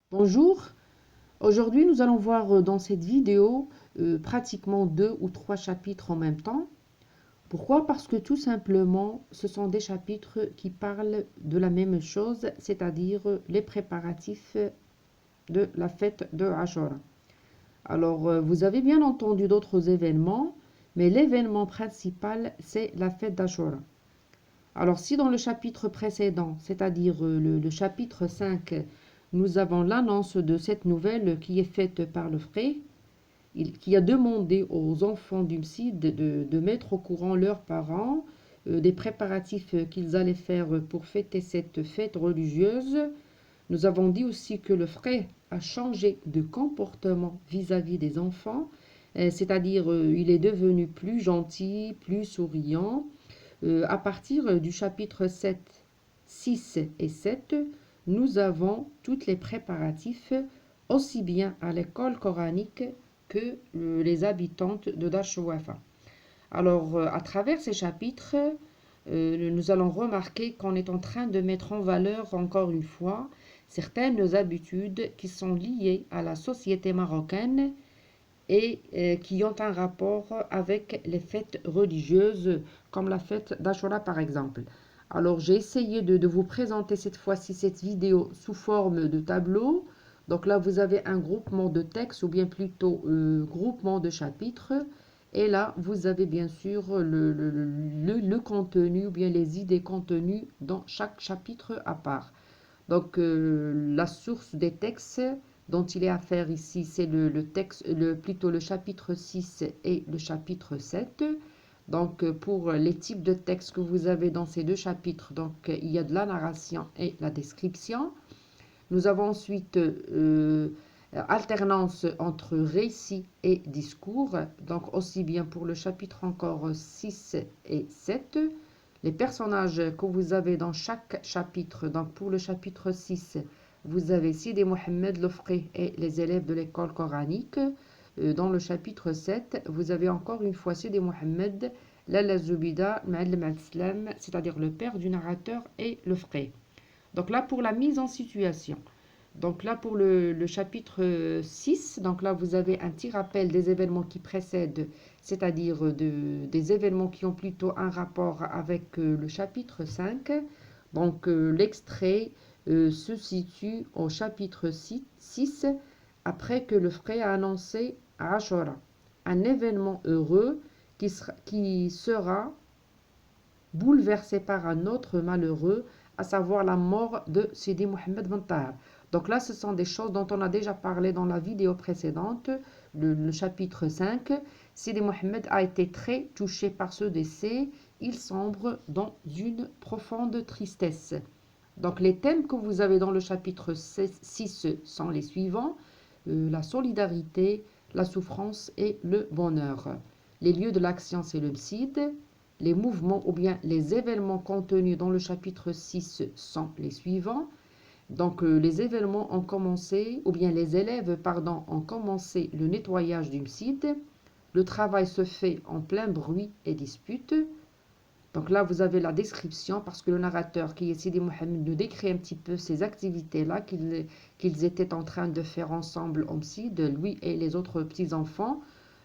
Bonjour, aujourd'hui nous allons voir dans cette vidéo pratiquement 2 ou 3 chapitres en même temps. Pourquoi? Parce que tout simplement ce sont des chapitres qui parlent de la même chose, c'est-à-dire les préparatifs de la fête de Ashura. Alors vous avez bien entendu d'autres événements, mais l'événement principal c'est la fête d'Ashura. Alors si dans le chapitre précédent, c'est-à-dire le chapitre 5, nous avons l'annonce de cette nouvelle qui est faite par le frère, qui a demandé aux enfants du Msid de mettre au courant leurs parents des préparatifs qu'ils allaient faire pour fêter cette fête religieuse. Nous avons dit aussi que le frère a changé de comportement vis-à-vis des enfants, c'est-à-dire il est devenu plus gentil, plus souriant. À partir du chapitre 7, 6 et 7, nous avons tous les préparatifs, aussi bien à l'école coranique que les habitantes de Dashwafa. Alors, à travers ces chapitres, nous allons remarquer qu'on est en train de mettre en valeur, encore une fois, certaines habitudes qui sont liées à la société marocaine et qui ont un rapport avec les fêtes religieuses, comme la fête d'Ashura par exemple. Alors j'ai essayé de vous présenter cette fois-ci cette vidéo sous forme de tableau. Donc là vous avez un groupement de textes ou bien plutôt groupement de chapitres. Et là vous avez bien sûr le contenu ou bien les idées contenues dans chaque chapitre à part. Donc, la source des textes dont il est affaire ici, c'est plutôt le chapitre 6 et le chapitre 7. Donc, pour les types de textes que vous avez dans ces deux chapitres, donc, il y a de la narration et la description. Nous avons ensuite alternance entre récit et discours, donc aussi bien pour le chapitre encore 6 et 7. Les personnages que vous avez dans chaque chapitre, donc pour le chapitre 6, vous avez Sidi Mohamed Lofri et les élèves de l'école coranique. Dans le chapitre 7, vous avez encore une fois Sidi Mohamed, Lala Zubida, Ma'allim al-Islam, c'est-à-dire le père du narrateur et le frère. Donc là, pour la mise en situation. Donc là, pour le chapitre 6, donc là, vous avez un petit rappel des événements qui précèdent, c'est-à-dire des événements qui ont plutôt un rapport avec le chapitre 5. Donc l'extrait se situe au chapitre 6, après que le frère a annoncé à Ashura un événement heureux qui sera bouleversé par un autre malheureux, à savoir la mort de Sidi Mohamed Ben Tahar. Donc là, ce sont des choses dont on a déjà parlé dans la vidéo précédente, le chapitre 5. Sidi Mohamed a été très touché par ce décès. Il sombre dans une profonde tristesse. Donc les thèmes que vous avez dans le chapitre 6 sont les suivants: la solidarité, la souffrance et le bonheur. Les lieux de l'action, c'est le Msid. Les mouvements ou bien les événements contenus dans le chapitre 6 sont les suivants. Donc les événements ont commencé, ou bien les élèves, pardon, ont commencé le nettoyage du site. Le travail se fait en plein bruit et dispute. Donc là, vous avez la description, parce que le narrateur, qui est Sidi Mohamed, nous décrit un petit peu ces activités-là qu'ils étaient en train de faire ensemble en Msid, lui et les autres petits-enfants.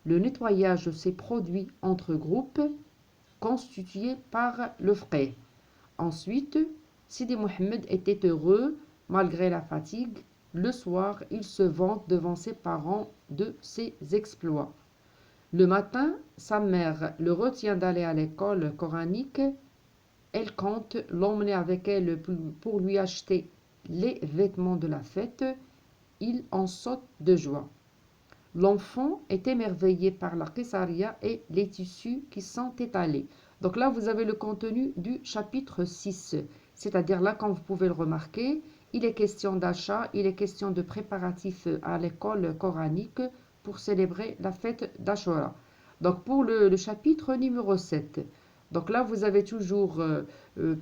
Le nettoyage s'est produit entre groupes, constitué par le frère. Ensuite, Sidi Mohamed était heureux malgré la fatigue. Le soir, il se vante devant ses parents de ses exploits. Le matin, sa mère le retient d'aller à l'école coranique. Elle compte l'emmener avec elle pour lui acheter les vêtements de la fête. Il en saute de joie. L'enfant est émerveillé par la Qessaria et les tissus qui sont étalés. Donc là, vous avez le contenu du chapitre 6. C'est-à-dire là, comme vous pouvez le remarquer, il est question d'achat, il est question de préparatifs à l'école coranique pour célébrer la fête d'Ashura. Donc pour le chapitre numéro 7, donc là, vous avez toujours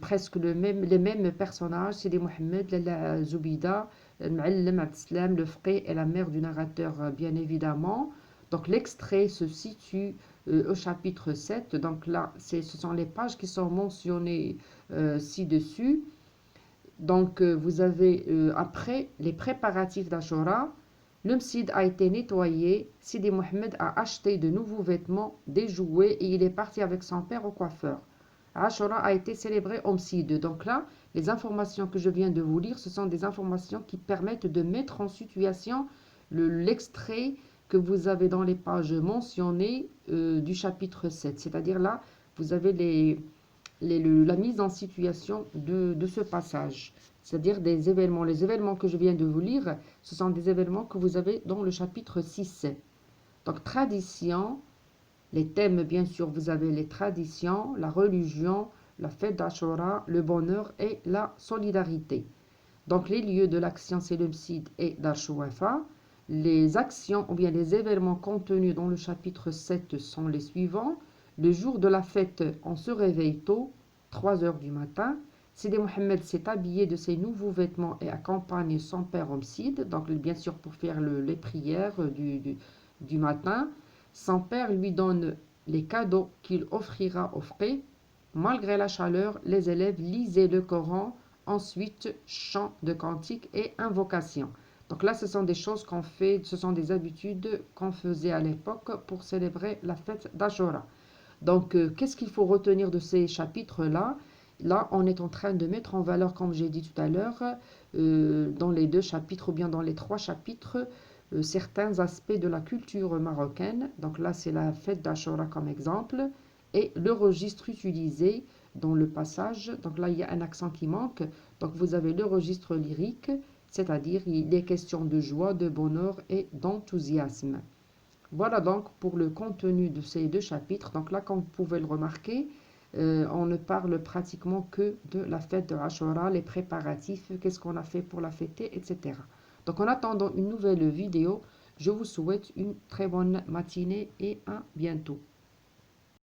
presque les mêmes personnages. C'est des Mohamed, la Zoubida, Ma'allim al-Islam, le frère et la mère du narrateur, bien évidemment. Donc l'extrait se situe au chapitre 7. Donc là, ce sont les pages qui sont mentionnées ci-dessus. Donc, vous avez, après les préparatifs d'Ashura, le Msid a été nettoyé. Sidi Mohamed a acheté de nouveaux vêtements, des jouets et il est parti avec son père au coiffeur. Ashura a été célébré au Msid. Donc là, les informations que je viens de vous lire, ce sont des informations qui permettent de mettre en situation l'extrait que vous avez dans les pages mentionnées du chapitre 7. C'est-à-dire là, vous avez la mise en situation de ce passage. C'est-à-dire des événements. Les événements que je viens de vous lire, ce sont des événements que vous avez dans le chapitre 6. Donc, tradition, les thèmes, bien sûr, vous avez les traditions, la religion, la fête d'Ashura, le bonheur et la solidarité. Donc, les lieux de l'action, c'est le Msid et Darshouafa. Les actions ou bien les événements contenus dans le chapitre 7 sont les suivants. Le jour de la fête, on se réveille tôt, 3 heures du matin. Sidi Mohamed s'est habillé de ses nouveaux vêtements et accompagne son père au Msid, donc bien sûr pour faire les prières du matin. Son père lui donne les cadeaux qu'il offrira au frais. Malgré la chaleur, les élèves lisaient le Coran, ensuite chant de cantiques et invocations. Donc là, ce sont des choses qu'on fait, ce sont des habitudes qu'on faisait à l'époque pour célébrer la fête d'Ashura. Donc, qu'est-ce qu'il faut retenir de ces chapitres-là? Là, on est en train de mettre en valeur, comme j'ai dit tout à l'heure, dans les 2 chapitres ou bien dans les 3 chapitres, certains aspects de la culture marocaine. Donc là, c'est la fête d'Ashura comme exemple. Et le registre utilisé dans le passage. Donc là, il y a un accent qui manque. Donc vous avez le registre lyrique, c'est-à-dire il est question de joie, de bonheur et d'enthousiasme. Voilà donc pour le contenu de ces 2 chapitres. Donc là, comme vous pouvez le remarquer, on ne parle pratiquement que de la fête de Ashura, les préparatifs, qu'est-ce qu'on a fait pour la fêter, etc. Donc en attendant une nouvelle vidéo, je vous souhaite une très bonne matinée et à bientôt.